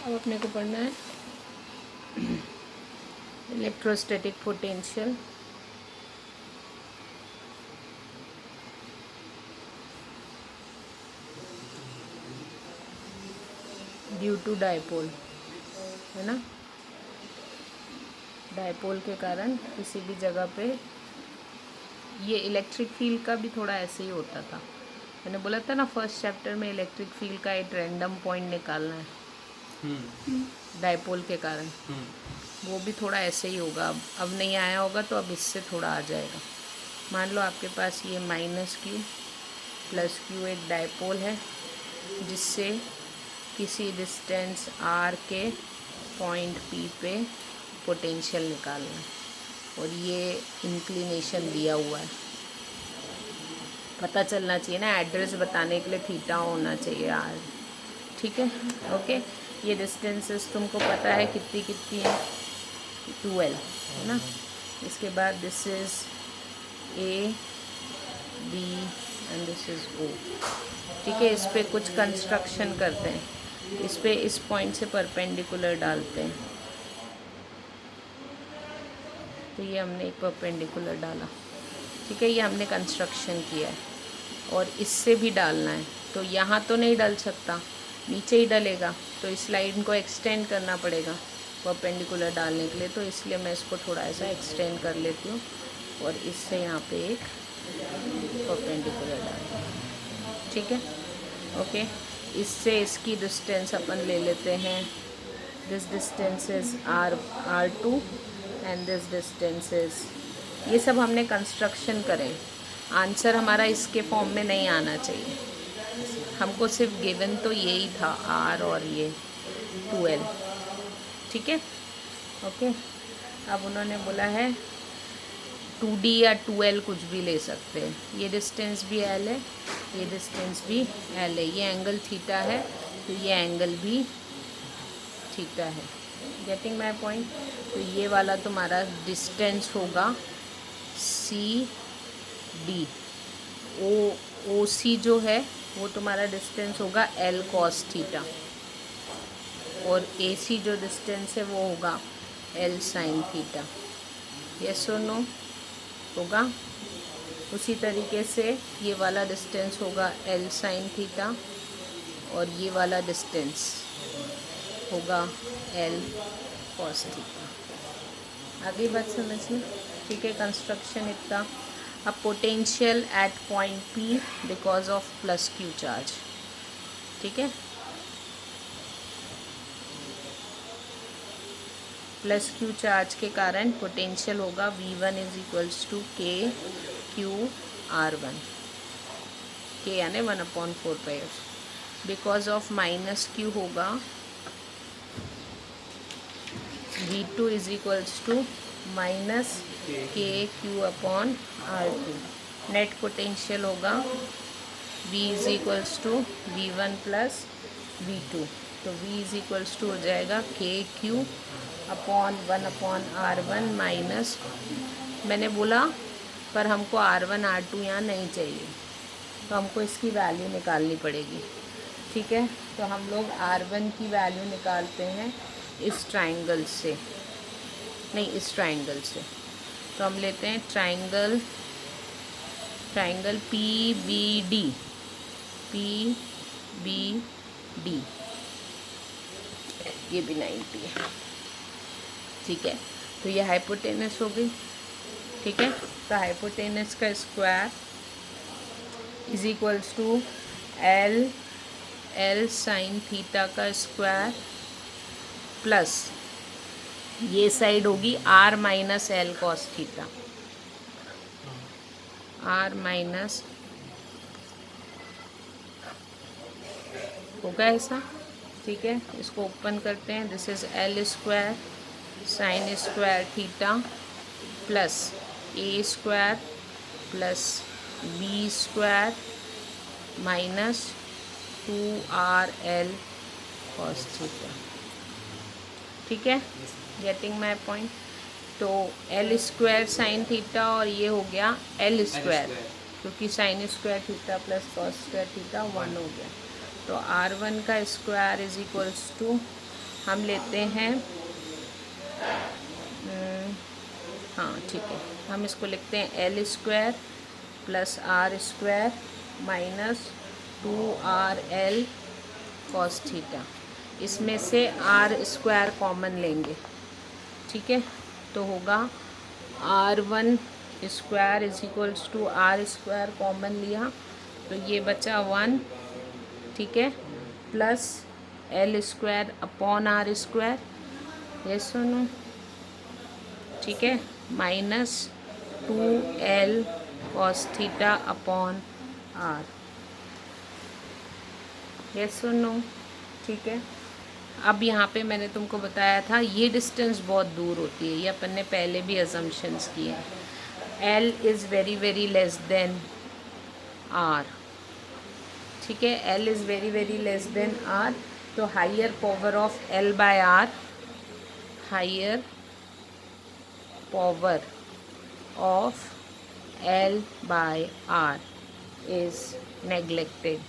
अब अपने को पढ़ना है electrostatic potential. Due to dipole, है ना, डायपोल के कारण किसी भी जगह पे, ये इलेक्ट्रिक फील्ड का भी थोड़ा ऐसे ही होता था। मैंने बोला था ना फर्स्ट चैप्टर में इलेक्ट्रिक फील्ड का एक रैंडम पॉइंट निकालना है डायपोल के कारण। वो भी थोड़ा ऐसे ही होगा। अब नहीं आया होगा तो अब इससे थोड़ा आ जाएगा। मान लो आपके पास ये माइनस क्यू प्लस क्यू एक डायपोल है, जिससे किसी डिस्टेंस आर के पॉइंट पी पे पोटेंशियल निकालना है, और ये इंक्लिनेशन दिया हुआ है। पता चलना चाहिए ना, एड्रेस बताने के लिए थीटा होना चाहिए आर। ठीक है, ओके। ये डिस्टेंसेस तुमको पता है कितनी कितनी है, 12, है ना। इसके बाद this is A B and this is O. ठीक है, इस पे कुछ कंस्ट्रक्शन करते हैं, इस पे इस पॉइंट से परपेंडिकुलर डालते हैं। तो ये हमने एक परपेंडिकुलर डाला, ठीक है, ये हमने कंस्ट्रक्शन किया है। और इससे भी डालना है, तो यहाँ तो नहीं डल सकता, नीचे ही डलेगा, तो इस लाइन को एक्सटेंड करना पड़ेगा परपेंडिकुलर डालने के लिए। तो इसलिए मैं इसको थोड़ा ऐसा एक्सटेंड कर लेती हूँ और इससे यहाँ पे एक परपेंडिकुलर डाल, ठीक है, ओके। इससे इसकी डिस्टेंस अपन ले लेते हैं, this distance is R2 and this distance is, ये सब हमने कंस्ट्रक्शन करें। आंसर हमारा इसके फॉर्म में नहीं आना चाहिए, हमको सिर्फ गिवन तो यही था R और ये 12, ठीक है, ओके। अब उन्होंने बोला है 2D या 2L कुछ भी ले सकते हैं। ये डिस्टेंस भी L है, ये डिस्टेंस भी L है, ये एंगल थीटा है, तो ये एंगल भी थीटा है। Getting my point. तो ये वाला तुम्हारा डिस्टेंस होगा CD। OC जो है वो तुम्हारा डिस्टेंस होगा L cos थीटा, और AC जो डिस्टेंस है वो होगा L sin थीटा। यस और नो होगा। उसी तरीके से ये वाला डिस्टेंस होगा L sin थीटा, और ये वाला डिस्टेंस होगा L cos थीटा। आगे बात समझना, ठीक है। कंस्ट्रक्शन इतना। अब potential at point P because of plus Q charge, ठीक है। प्लस क्यू चार्ज के कारण पोटेंशियल होगा V1 इज इक्वल्स टू के क्यू R1, के यानी 1/4 बिकॉज ऑफ माइनस क्यू होगा V2 is equals to minus K Q upon R2। Net potential होगा V is equals to V1 plus V2, तो V is equals to हो जाएगा के Q upon 1/R1 minus, मैंने बोला पर हमको R1 R2 यहाँ नहीं चाहिए, तो हमको इसकी वैल्यू निकालनी पड़ेगी, ठीक है। तो हम लोग R1 की वैल्यू निकालते हैं इस ट्राइंगल से, नहीं इस ट्राइंगल से। तो हम लेते हैं ट्राइंगल PBD, ये भी 90 है, ठीक है। तो ये हाइपोटेनस हो गई, ठीक है। तो हाइपोटेनस का square is equals to L sine theta का स्क्वायर प्लस ये साइड होगी R minus L cos theta, R minus होगा ऐसा, ठीक है। इसको ओपन करते हैं, this is L square sine square theta plus A square plus B square minus 2RL cos theta, ठीक है। Getting my point. तो L स्क्वायर साइन थीटा और ये हो गया L स्क्वायर, क्योंकि sine square theta plus cos square theta 1 हो गया। तो R1 का स्क्वायर इज इक्वल्स टू हम लेते हैं, हाँ ठीक है, हम इसको लिखते हैं L square plus R square minus 2RL cos theta. इसमें से आर स्क्वायर कॉमन लेंगे, ठीक है, तो होगा R1 square is equals to R square common लिया तो ये बचा 1, ठीक है, plus L square upon R square, ये सुनो, ठीक है, minus 2L cos theta upon R, ये सुनो, ठीक है। अब यहाँ पे मैंने तुमको बताया था ये डिस्टेंस बहुत दूर होती है, ये अपन ने पहले भी अजम्पशंस किए हैं। L is very very less than R, ठीक है, L is very very less than R, तो higher power of L by R, higher power of L by R is neglected,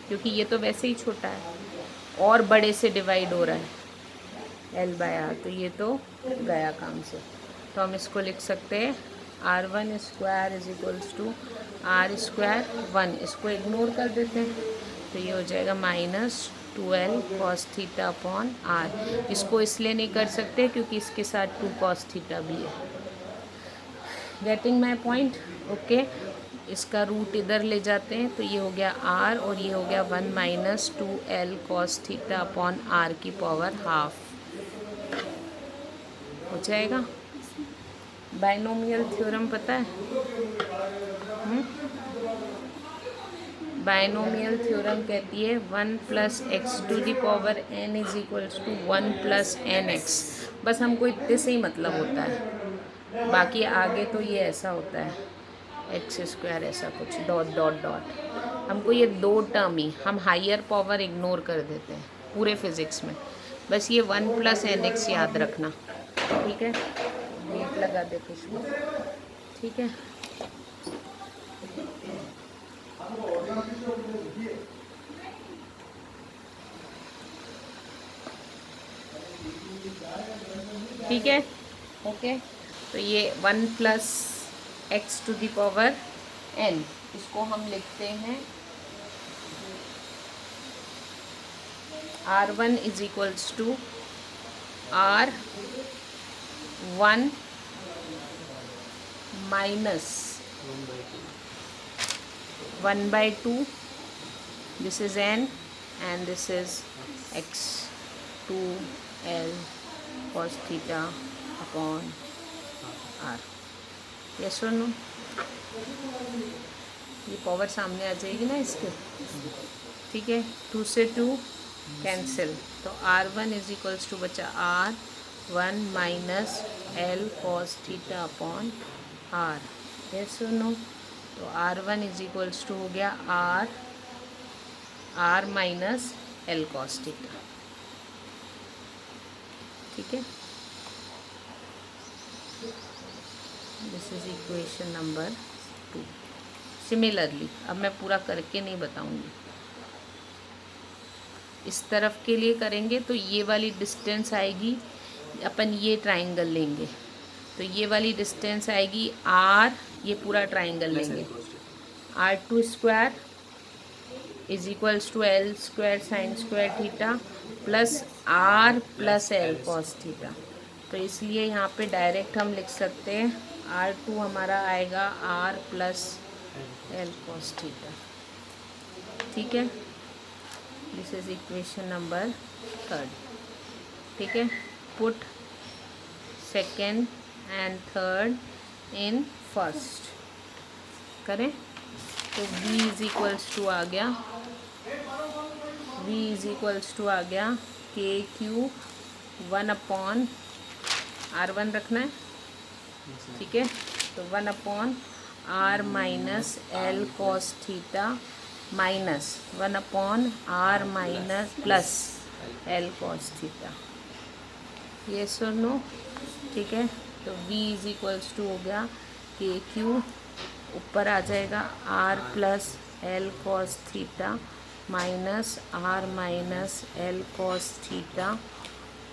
क्योंकि ये तो वैसे ही छोटा है और बड़े से डिवाइड हो रहा है L बाय R, तो ये तो गया काम से। तो हम इसको लिख सकते हैं R1 square is equals to R square 1, इसको इग्नोर कर देते हैं तो ये हो जाएगा minus 2L cos theta upon R। इसको इसलिए नहीं कर सकते क्योंकि इसके साथ 2 कॉस थीटा भी है। Getting my point? ओके, इसका रूट इधर ले जाते हैं तो ये हो गया R और ये हो गया 1 minus 2L cos theta upon R की पावर हाफ, हो जाएगा। बाइनोमियल थ्योरम पता है? बाइनोमियल थ्योरम कहती है 1 plus X to the power n is equals to 1 plus NX। बस हमको इतने से ही मतलब होता है, बाकी आगे तो ये ऐसा होता है एक्स स्क्वायर ऐसा कुछ डॉट डॉट डॉट। हमको ये दो टर्म ही हम हाइयर पावर इग्नोर कर देते हैं पूरे फिज़िक्स में, बस ये 1 प्लस NX याद रखना, ठीक है। वेट लगा दे खुशबू, ठीक है। ठीक है, ओके। तो ये 1 plus X to the power n, इसको हम लिखते हैं R1 is equals to R1 minus 1/2, this is n and this is x 2L cos थीटा अपॉन R। यस और नो? ये पावर सामने आ जाएगी ना इसके, ठीक है, 2 से 2 कैंसिल, तो R1 इज इक्वल्स टू बचा R1 माइनस L cos थीटा अपॉन R। यस और नो? तो R1 इज इक्वल्स टू हो गया R minus L cos theta, ठीक है। This is equation number 2। Similarly अब मैं पूरा करके नहीं बताऊंगी, इस तरफ के लिए करेंगे तो ये वाली डिस्टेंस आएगी, अपन ये ट्राइंगल लेंगे तो ये वाली डिस्टेंस आएगी R, ये पूरा ट्राइंगल लेंगे R2 square is equals to L square sine square theta plus R plus L cos theta. तो इसलिए यहाँ पे डायरेक्ट हम लिख सकते हैं R2 हमारा आएगा R plus L cos theta, ठीक है। दिस इज इक्वेशन नंबर 3, ठीक है। Put second and third in first करें तो V इज इक्वल्स टू आ गया, V इज इक्वल्स टू आ गया KQ 1 अपॉन R1 रखना है, ठीक है, तो 1 upon R minus L cos theta minus 1 upon R minus plus L cos theta, ये सर नो, ठीक है। तो V इज इक्वल्स टू हो गया KQ, ऊपर आ जाएगा R plus L cos theta minus R minus L cos theta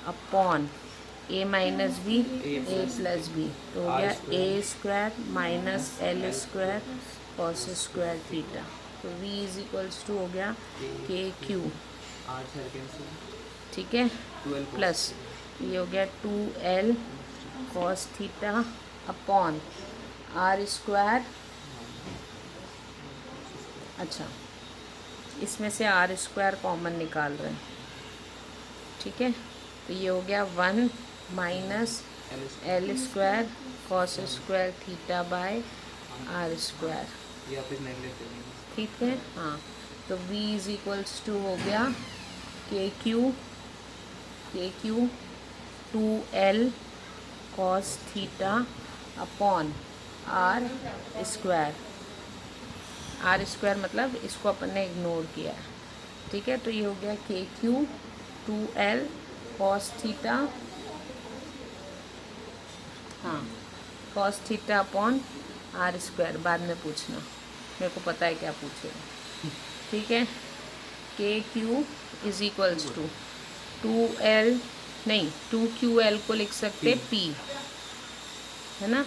upon A minus B A plus B, तो हो गया A square minus L square cos square theta. तो v is equals to हो गया K Q, ठीक है, plus ये हो गया 2l cos theta upon R square. अच्छा, इसमें से आर स्क्वायर कॉमन निकाल रहे हैं, ठीक है, तो ये हो गया 1 minus L square cos square theta by R square, ठीक है। हाँ, तो v इज इक्वल्स टू हो गया K Q 2l cos theta upon R square मतलब इसको अपन ने इग्नोर किया है, ठीक है। तो ये हो गया K Q 2l cos theta, हाँ, cos theta upon R square, बाद में पूछना, मेरे को पता है क्या पूछेगा, ठीक है। के Q is equals to 2l नहीं 2ql को लिख सकते p, है ना,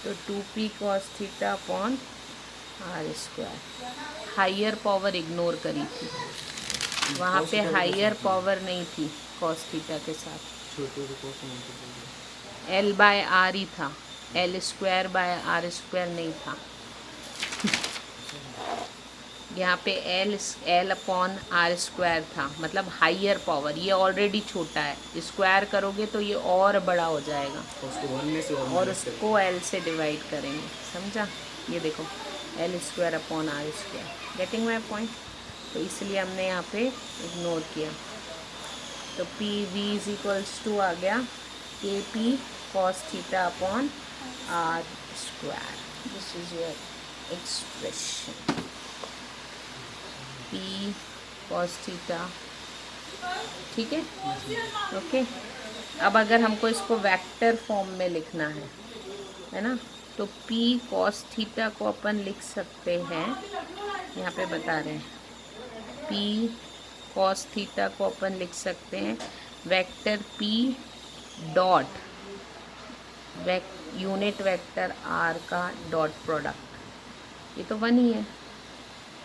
तो 2p cos theta upon R square. Higher power ignore करी थी, वहाँ पे हायर पावर नहीं थी कॉस थीटा के साथ, l बाय आर ही था, l square by R square नहीं था। यहाँ पे l अपॉन आर स्क्वायर था, मतलब हायर पावर, ये ऑलरेडी छोटा है, स्क्वायर करोगे तो ये और बड़ा हो जाएगा और उसको l से डिवाइड करेंगे, समझा। ये देखो l square upon R square, getting my point. तो इसलिए हमने यहाँ पे इग्नोर किया। तो P V is equals to आ गया K P cos theta upon R square, this is your expression, P cos theta, ठीक है, ओके। अब अगर हमको इसको वेक्टर फॉर्म में लिखना है ना, तो पी कॉस थीटा को अपन लिख सकते हैं, यहाँ पे बता रहे हैं, पी कॉस थीटा को अपन लिख सकते हैं vector P dot unit vector R का डॉट प्रोडक्ट, ये तो 1 ही है,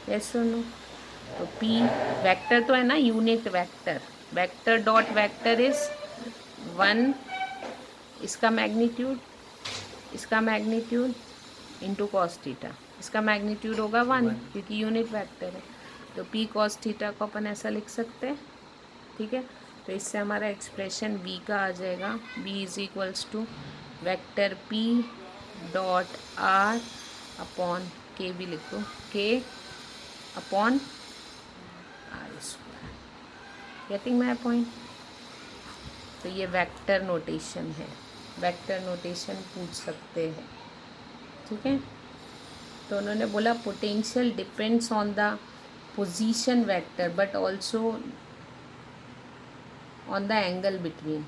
यस और नो। तो पी वेक्टर तो है ना, unit vector, vector dot vector is 1, इसका मैग्नीट्यूड इंटू कॉस थीटा, इसका मैग्नीट्यूड होगा 1 क्योंकि यूनिट वेक्टर है। तो पी कॉस थीटा को अपन ऐसा लिख सकते हैं, ठीक है। तो इससे हमारा एक्सप्रेशन v का आ जाएगा, v is equals to vector p dot r upon k भी लिख दो, k upon R square, getting my point. तो ये वेक्टर नोटेशन है, वेक्टर नोटेशन पूछ सकते हैं, ठीक है। तो उन्होंने बोला potential depends on the position vector but also on the angle between,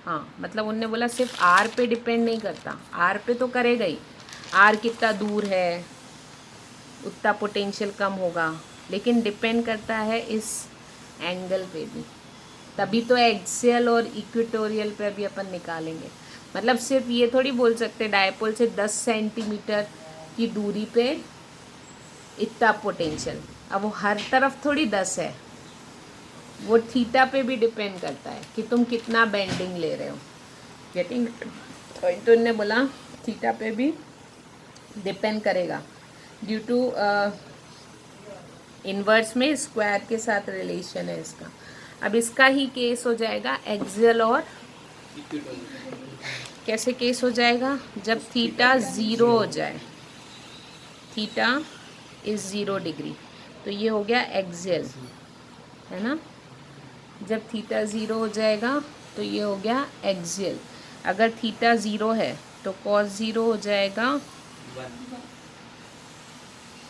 हाँ, मतलब उन्होंने बोला सिर्फ आर पे डिपेंड नहीं करता, आर पे तो करेगा ही, आर कितना दूर है उतना पोटेंशियल कम होगा, लेकिन डिपेंड करता है इस एंगल पे भी, तभी तो एक्सियल और इक्वेटोरियल पे भी अपन निकालेंगे। मतलब सिर्फ ये थोड़ी बोल सकते डायपोल से 10 सेंटीमीटर की दूरी पे इतना पोटेंशियल, अब वो हर तरफ थोड़ी 10 है, वो थीटा पे भी डिपेंड करता है कि तुम कितना बेंडिंग ले रहे हो, गेटिंग। तो उन्होंने बोला थीटा पे भी डिपेंड करेगा ड्यू टू इन्वर्स में स्क्वायर के साथ रिलेशन है इसका। अब इसका ही केस हो जाएगा एक्सियल और कैसे केस हो जाएगा, जब थीटा 0 हो जाए, थीटा इज 0 डिग्री, तो ये हो गया एक्सियल, है ना। जब थीटा 0 हो जाएगा तो ये हो गया एक्सियल। अगर थीटा 0 है तो कॉस 0 हो जाएगा,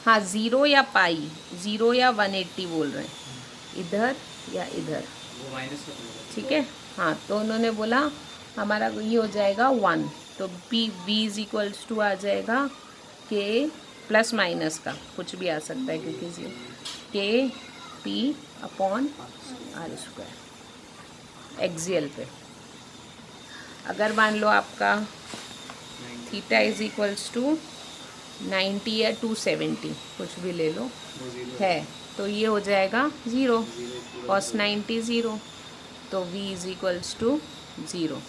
हाँ 0 या पाई, 0 या 180 बोल रहे हैं, इधर या इधर, ठीक है। हाँ, तो उन्होंने बोला हमारा ये हो जाएगा 1, तो P V is equals to आ जाएगा के प्लस माइनस का कुछ भी आ सकता है क्योंकि zero, K P upon R square axial पे। अगर मान लो आपका थीटा इज इक्वल्स टू 90 या 270 कुछ भी ले लो है, तो ये हो जाएगा ज़ीरो, कॉस 90 ज़ीरो, तो v is equals to zero,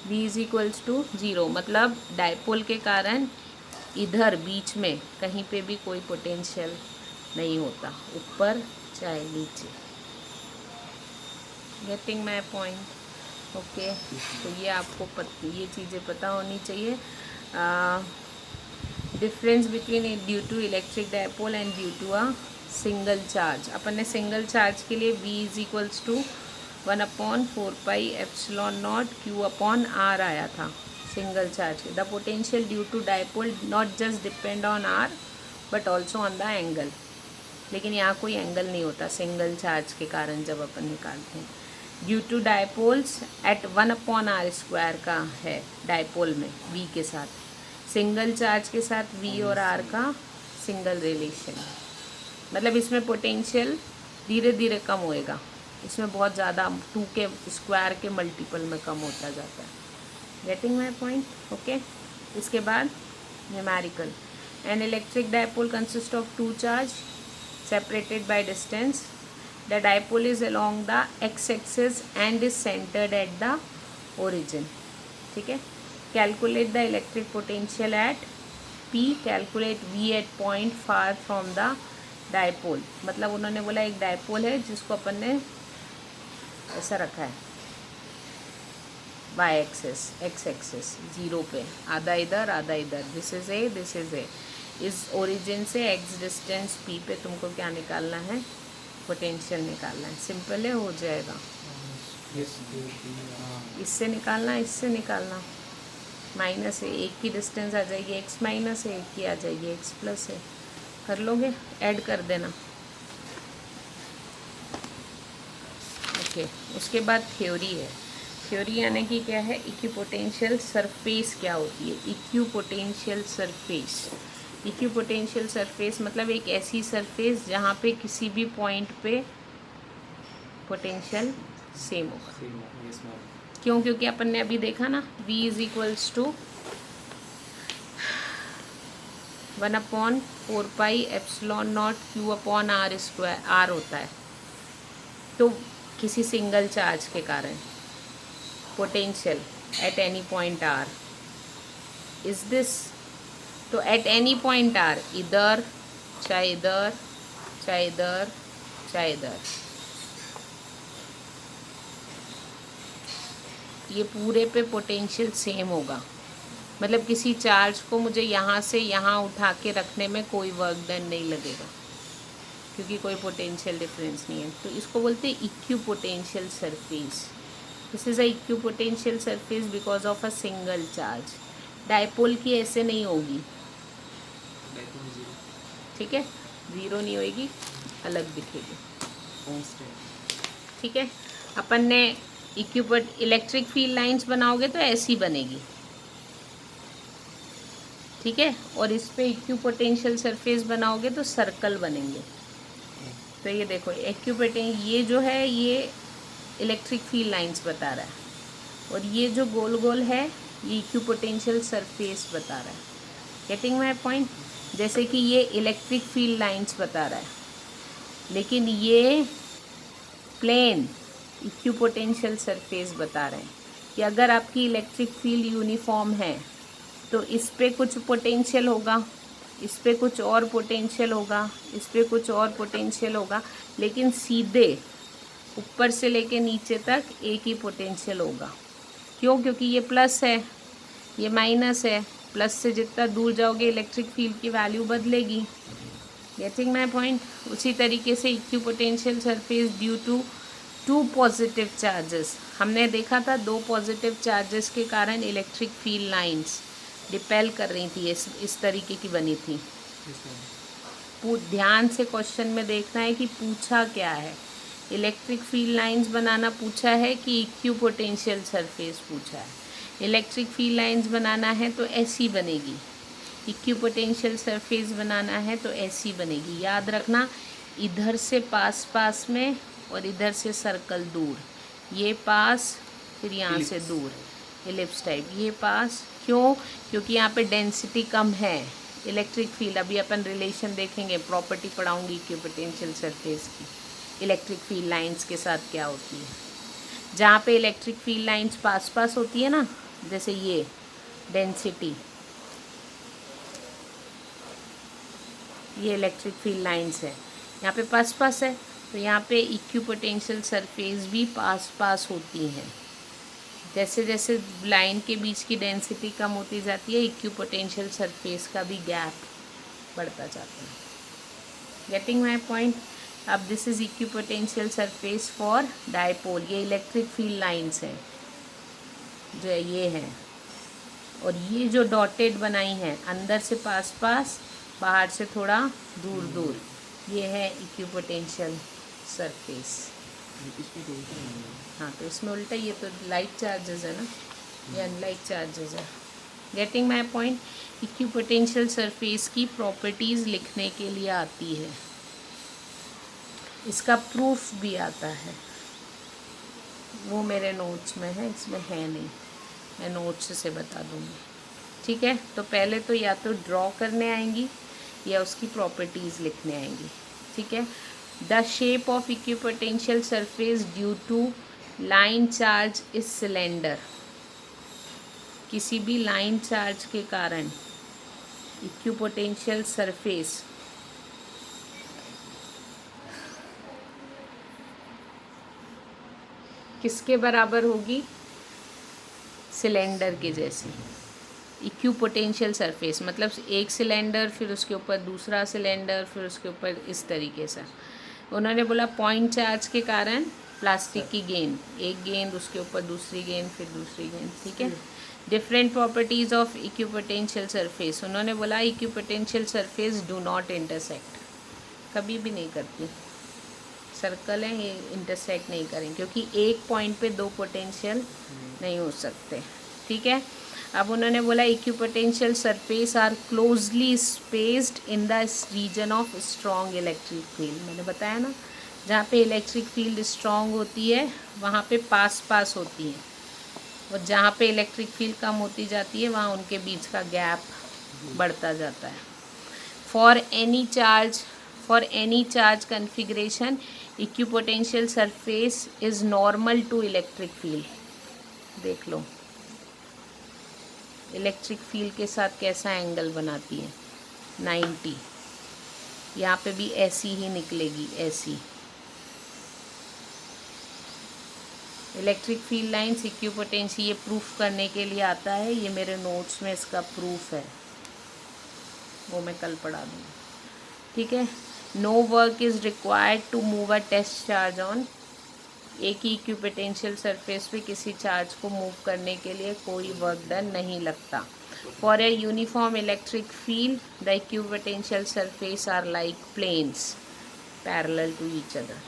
v is equals to zero. मतलब डायपोल के कारण इधर बीच में कहीं पे भी कोई पोटेंशियल नहीं होता, ऊपर चाहे नीचे। Getting my point? ओके, तो ये आपको ये चीज़ें पता होनी चाहिए। Difference between due to electric dipole and due to a single charge. अपन ने सिंगल चार्ज के लिए v is equals to 1/4πε0 q upon r आया था single charge. The potential due to dipole not just depend on r but also on the angle. लेकिन यहाँ कोई angle नहीं होता सिंगल चार्ज के कारण जब अपन निकालते हैं। Due to dipoles eight 1/r² का है डायपोल में v के साथ, सिंगल चार्ज के साथ v और r का सिंगल रिलेशन है। मतलब इसमें पोटेंशियल धीरे धीरे कम होएगा, इसमें बहुत ज़्यादा 2 के स्क्वायर के मल्टीपल में कम होता जाता है। Getting my point? ओके। इसके बाद numerical. An electric dipole consist of 2 charge separated by distance. The dipole is along the X axis and is centred at the origin. ठीक है। Calculate the electric potential at P, calculate V at point far from the dipole. मतलब उन्होंने बोला एक dipole है जिसको अपन ने ऐसा रखा है Y axis, X axis, zero पे, आधा इधर आधा इधर, this is a this is a. इस ओरिजिन से एक्स डिस्टेंस P पे तुमको क्या निकालना है? पोटेंशियल निकालना है। सिंपल है, हो जाएगा। इससे निकालना, इससे निकालना, माइनस है, एक की डिस्टेंस आ जाएगी x माइनस है, एक की आ जाएगी x प्लस है। कर लोगे? ऐड कर देना। ओके। उसके बाद थ्योरी है। थ्योरी यानी कि क्या है? इक्विपोटेंशियल सरफेस क्या होती है? इक्विपोटेंशियल सरफेस, इक्विपोटेंशियल सरफेस मतलब एक ऐसी सरफेस जहाँ पे किसी भी पॉइंट पे पोटेंशियल सेम होगा। क्यों? क्योंकि अपन ने अभी देखा ना, v is equals to 1/4πε0 q upon r square, r होता है। तो किसी सिंगल चार्ज के कारण potential at any point r is this. तो एट एनी पॉइंट r, इधर चाहे इधर चाहे इधर चाहे इधर, ये पूरे पे पोटेंशियल सेम होगा। मतलब किसी चार्ज को मुझे यहाँ से यहाँ उठा के रखने में कोई वर्क डन नहीं लगेगा क्योंकि कोई पोटेंशियल डिफरेंस नहीं है। तो इसको बोलते हैं equipotential surface. This is a equipotential surface because of a single charge. Dipole की ऐसे नहीं होगी, ठीक है, ज़ीरो नहीं होएगी, अलग दिखेगी। ठीक है। अपन ने इलेक्ट्रिक फील्ड लाइंस बनाओगे तो ऐसी बनेगी, ठीक है। और इस पे इक्विपोटेंशियल सरफेस बनाओगे तो सर्कल बनेंगे। तो ये देखो ये जो है ये इलेक्ट्रिक फील्ड लाइंस बता रहा है, और ये जो गोल गोल है ये इक्विपोटेंशियल सरफेस बता रहा है। Getting my point? जैसे कि ये इलेक्ट्रिक फील्ड लाइंस बता रहा है, लेकिन ये प्लेन इक्विपोटेंशियल सरफेस बता रहे हैं कि अगर आपकी इलेक्ट्रिक फील्ड यूनिफॉर्म है तो इस पे कुछ पोटेंशियल होगा, इस पे कुछ और पोटेंशियल होगा, इस पे कुछ और पोटेंशियल होगा, लेकिन सीधे ऊपर से लेके नीचे तक एक ही पोटेंशियल होगा। क्यों? क्योंकि ये प्लस है, ये माइनस है। प्लस से जितना दूर जाओगे इलेक्ट्रिक फील्ड की वैल्यू बदलेगी। Getting my point? उसी तरीके से equipotential surface due to 2 positive charges, हमने देखा था 2 पॉजिटिव चार्जेस के कारण इलेक्ट्रिक फील्ड लाइंस रिपेल कर रही थी, इस तरीके की बनी थी। ध्यान से क्वेश्चन में देखना है कि पूछा क्या है। इलेक्ट्रिक फील्ड लाइंस बनाना पूछा है कि इक्विपोटेंशियल सरफेस पूछा है। इलेक्ट्रिक फील्ड लाइंस बनाना है तो ऐसी बनेगी, इक्विपोटेंशियल सरफेस बनाना है तो ऐसी बनेगी, याद रखना। इधर से पास पास में और इधर से सर्कल दूर, ये पास फिर यहाँ से दूर, इलिप्स टाइप, ये पास। क्यों? क्योंकि यहाँ पे डेंसिटी कम है, इलेक्ट्रिक फील्ड। अभी अपन रिलेशन देखेंगे, प्रॉपर्टी पढ़ाऊंगी इक्विपोटेंशियल सरफेस की, इलेक्ट्रिक फील्ड लाइंस के साथ क्या होती है। जहाँ पे इलेक्ट्रिक फील्ड लाइंस पास पास होती है ना, जैसे ये डेंसिटी, ये इलेक्ट्रिक फील्ड लाइंस है, यहाँ पे पास पास है, तो यहाँ पे इक्विपोटेंशियल सरफेस भी पास पास होती हैं। जैसे जैसे लाइन के बीच की डेंसिटी कम होती जाती है, इक्विपोटेंशियल सरफेस का भी गैप बढ़ता जाता है। Getting my point? अब this is equipotential surface for dipole. ये इलेक्ट्रिक फील्ड लाइंस हैं जो ये हैं, और ये जो डॉटेड बनाई हैं अंदर से पास पास, बाहर से थोड़ा दूर दूर, ये है इक्विपोटेंशियल सरफेस। हाँ, तो इसमें उल्टा, ये तो लाइक चार्जेस है ना, ये अनलाइक चार्जेस है। Getting my point? Equipotential surface की प्रॉपर्टीज़ लिखने के लिए आती है, इसका प्रूफ भी आता है, वो मेरे नोट्स में है, इसमें है नहीं, मैं नोट्स से बता दूँगी। ठीक है, तो पहले तो या तो ड्रॉ करने आएंगी या उसकी प्रॉपर्टीज़ लिखने आएंगी। ठीक है, the shape of equipotential surface due to line charge is cylinder. किसी भी लाइन चार्ज के कारण इक्विपोटेंशियल सरफेस किसके बराबर होगी? सिलेंडर के जैसी। इक्विपोटेंशियल सरफेस मतलब एक सिलेंडर, फिर उसके ऊपर दूसरा सिलेंडर, फिर उसके ऊपर इस तरीके से। उन्होंने बोला पॉइंट चार्ज के कारण प्लास्टिक की गेंद, एक गेंद, उसके ऊपर दूसरी गेंद, फिर दूसरी गेंद। ठीक है, different properties of equipotential surface. उन्होंने बोला equipotential surface do not intersect, कभी भी नहीं करती। सर्कल है, ये इंटरसेक्ट नहीं करेंगे क्योंकि एक पॉइंट पे दो पोटेंशियल नहीं हो सकते। ठीक है, अब उन्होंने बोला equipotential surface are closely spaced in the region of strong electric field. मैंने बताया ना, जहाँ पे इलेक्ट्रिक फील्ड स्ट्रॉन्ग होती है वहाँ पे पास पास होती है, और जहाँ पे इलेक्ट्रिक फील्ड कम होती जाती है वहाँ उनके बीच का गैप बढ़ता जाता है। For any charge configuration equipotential surface is normal to electric field. देख लो इलेक्ट्रिक फील्ड के साथ कैसा एंगल बनाती है, 90। यहाँ पे भी ऐसी ही निकलेगी, ऐसी। इलेक्ट्रिक फील्ड लाइंस इक्विपोटेंशियल, ये प्रूफ करने के लिए आता है, ये मेरे नोट्स में इसका प्रूफ है, वो मैं कल पढ़ा दूँगी। ठीक है, no work is required to move a test charge on. एक ही इक्विपोटेंशियल सरफेस पे किसी चार्ज को मूव करने के लिए कोई वर्क डन नहीं लगता। For a uniform electric field the equipotential surface are like planes parallel to each other.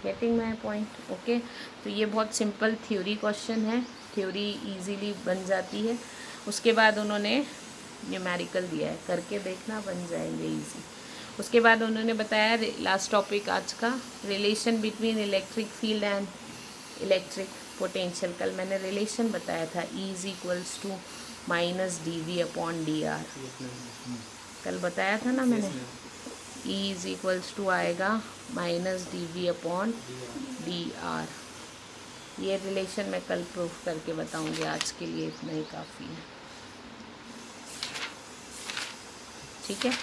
Getting my point? Okay, तो ये बहुत सिंपल थ्योरी क्वेश्चन है, थ्योरी इजीली बन जाती है। उसके बाद उन्होंने न्यूमेरिकल दिया है, करके देखना, बन जाएंगे इजी। उसके बाद उन्होंने बताया लास्ट टॉपिक आज का, relation between electric field and electric potential. कल मैंने रिलेशन बताया था, E is equals to minus dV/dr। कल बताया था ना मैंने, E इज इक्वल्स टू आएगा माइनस dV/dr। ये रिलेशन मैं कल प्रूफ करके बताऊंगी, आज के लिए इतना ही काफ़ी है। ठीक है।